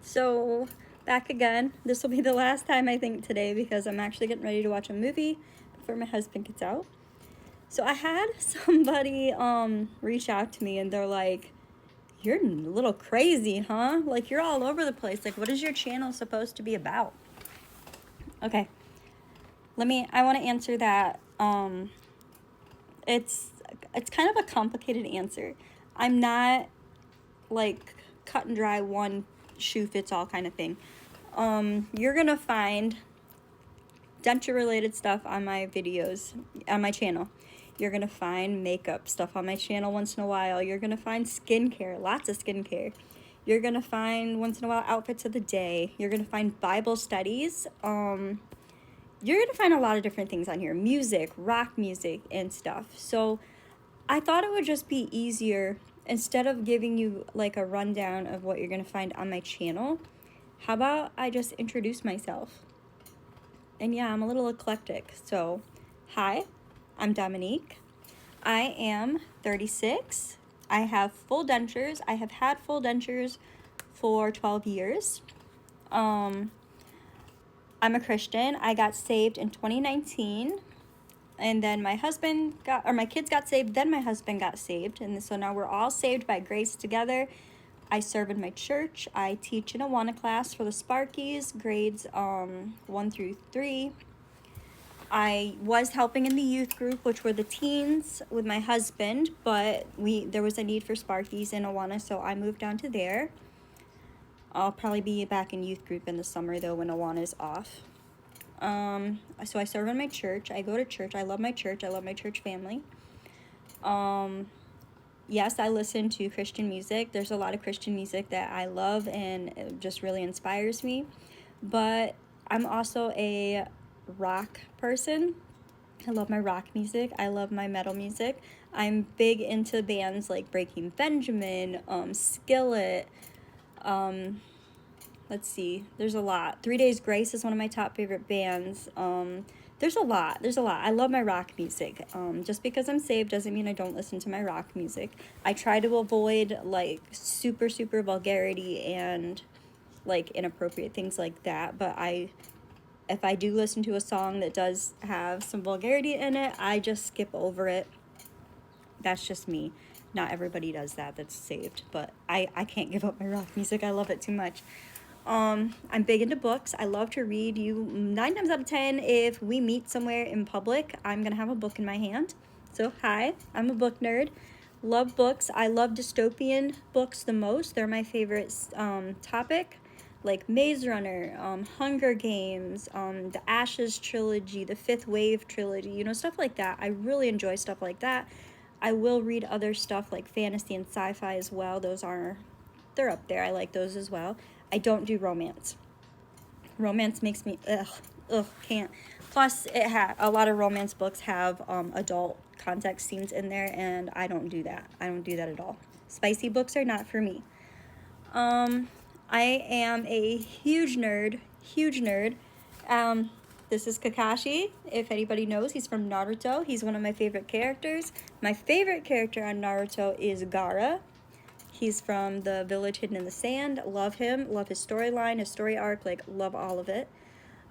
So, back again. This will be the last time I think today because I'm actually getting ready to watch a movie before my husband gets out. So, I had somebody reach out to me and they're like, "You're a little crazy, huh? Like you're all over the place. Like what is your channel supposed to be about?" Okay. I want to answer that. It's kind of a complicated answer. I'm not like cut and dry one shoe fits all kind of thing. You're gonna find denture related stuff on my videos on my channel. You're gonna find makeup stuff on my channel once in a while. You're gonna find skincare, lots of skincare. You're gonna find once in a while outfits of the day. You're gonna find Bible studies. You're gonna find a lot of different things on here, music, rock music and stuff. So I thought it would just be easier, instead of giving you like a rundown of what you're gonna find on my channel, how about I just introduce myself? And yeah, I'm a little eclectic. So, hi, I'm Dominique. I am 36. I have full dentures. I have had full dentures for 12 years. I'm a Christian. I got saved in 2019. And then my kids got saved, then my husband got saved. And so now we're all saved by grace together. I serve in my church. I teach in a Awana class for the Sparkies, grades 1 through 3. I was helping in the youth group, which were the teens, with my husband, but there was a need for Sparkies in Awana, so I moved down to there. I'll probably be back in youth group in the summer, though, when Awana is off. So I serve in my church. I go to church. I love my church. I love my church family. Yes, I listen to Christian music. There's a lot of Christian music that I love and it just really inspires me. But I'm also a rock person. I love my rock music. I love my metal music. I'm big into bands like Breaking Benjamin, Skillet. Let's see. There's a lot. 3 Days Grace is one of my top favorite bands. There's a lot. I love my rock music. Just because I'm saved doesn't mean I don't listen to my rock music. I try to avoid like super vulgarity and like inappropriate things like that, but if I do listen to a song that does have some vulgarity in it, I just skip over it. That's just me. Not everybody does that that's saved, but I can't give up my rock music. I love it too much. I'm big into books. I love to read. 9 times out of 10, if we meet somewhere in public, I'm gonna have a book in my hand. So hi, I'm a book nerd. Love books. I love dystopian books the most. They're my favorite topic, like Maze Runner, Hunger Games, the Ashes trilogy, the Fifth Wave trilogy, stuff like that. I really enjoy stuff like that. I will read other stuff like fantasy and sci-fi as well. They're up there. I like those as well. I don't do romance. Romance makes me can't. Plus, a lot of romance books have adult context scenes in there, and I don't do that. I don't do that at all. Spicy books are not for me. I am a huge nerd. This is Kakashi. If anybody knows, he's from Naruto. He's one of my favorite characters. My favorite character on Naruto is Gaara. He's from the Village Hidden in the Sand. Love him. Love his storyline, his story arc. Like, love all of it.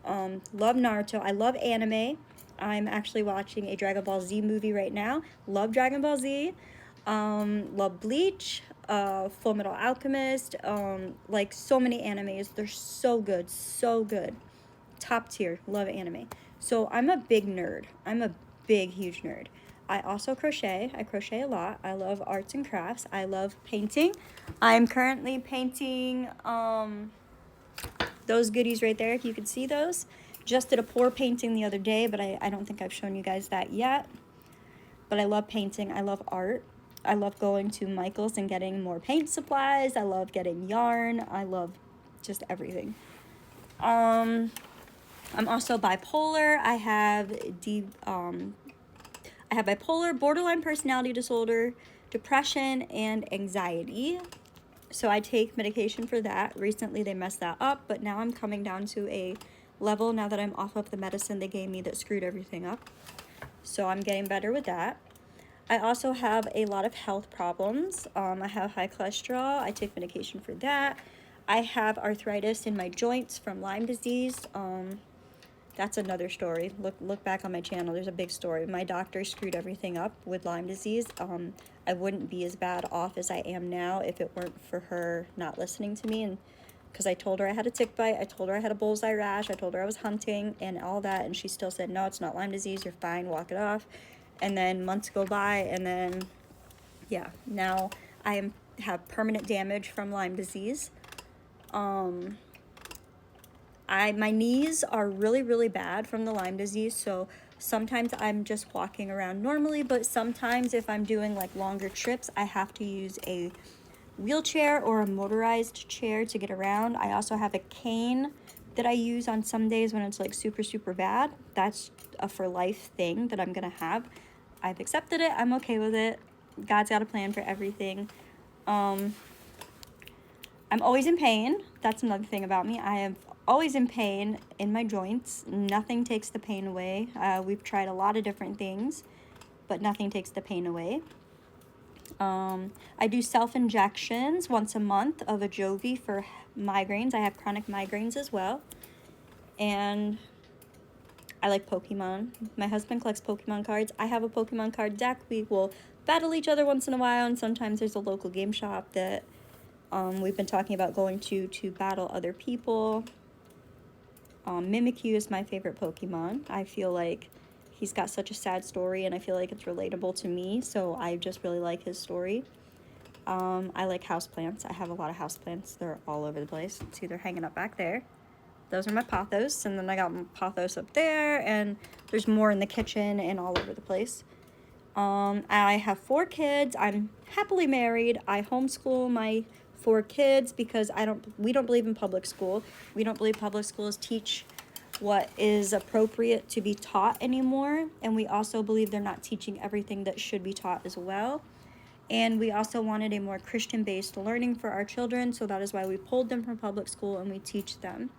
Love Naruto. I love anime. I'm actually watching a Dragon Ball Z movie right now. Love Dragon Ball Z. Love Bleach. Full Metal Alchemist. Like, so many animes. They're so good. So good. Top tier. Love anime. So, I'm a big nerd. I'm a big, huge nerd. I also crochet. I crochet a lot. I love arts and crafts. I love painting. I'm currently painting those goodies right there, if you could see those. Just did a pour painting the other day, but I don't think I've shown you guys that yet. But I love painting. I love art. I love going to Michael's and getting more paint supplies. I love getting yarn. I love just everything. I'm also bipolar. I have bipolar, borderline personality disorder, depression, and anxiety. So I take medication for that. Recently they messed that up, but now I'm coming down to a level now that I'm off of the medicine they gave me that screwed everything up. So I'm getting better with that. I also have a lot of health problems. I have high cholesterol. I take medication for that. I have arthritis in my joints from Lyme disease. That's another story. Look back on my channel. There's a big story. My doctor screwed everything up with Lyme disease. I wouldn't be as bad off as I am now if it weren't for her not listening to me, and because I told her I had a tick bite, I told her I had a bullseye rash, I told her I was hunting and all that, and she still said, no, it's not Lyme disease, you're fine, walk it off. And then months go by, and then, yeah, now have permanent damage from Lyme disease. My knees are really, really bad from the Lyme disease, so sometimes I'm just walking around normally, but sometimes if I'm doing like longer trips, I have to use a wheelchair or a motorized chair to get around. I also have a cane that I use on some days when it's like super, super bad. That's a for life thing that I'm gonna have. I've accepted it. I'm okay with it. God's got a plan for everything. I'm always in pain. That's another thing about me. I am always in pain in my joints. Nothing takes the pain away. We've tried a lot of different things, but nothing takes the pain away. I do self-injections once a month of Ajovy for migraines. I have chronic migraines as well. And I like Pokemon. My husband collects Pokemon cards. I have a Pokemon card deck. We will battle each other once in a while, and sometimes there's a local game shop that we've been talking about going to battle other people. Mimikyu is my favorite Pokemon. I feel like he's got such a sad story, and I feel like it's relatable to me, so I just really like his story. I like houseplants. I have a lot of houseplants. They're all over the place. See, they're hanging up back there. Those are my pothos, and then I got my pothos up there, and there's more in the kitchen and all over the place. I have 4 kids. I'm happily married. I homeschool my 4 kids because we don't believe in public school. We don't believe public schools teach what is appropriate to be taught anymore, and we also believe they're not teaching everything that should be taught as well. And we also wanted a more Christian-based learning for our children, so that is why we pulled them from public school and we teach them.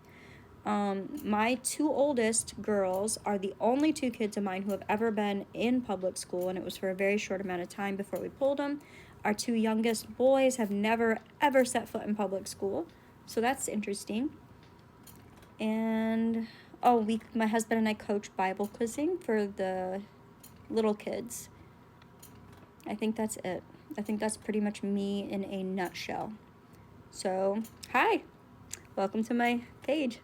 My 2 oldest girls are the only 2 kids of mine who have ever been in public school, and it was for a very short amount of time before we pulled them. Our 2 youngest boys have never, ever set foot in public school, so that's interesting. And, my husband and I coach Bible quizzing for the little kids. I think that's it. I think that's pretty much me in a nutshell. So, hi, welcome to my page.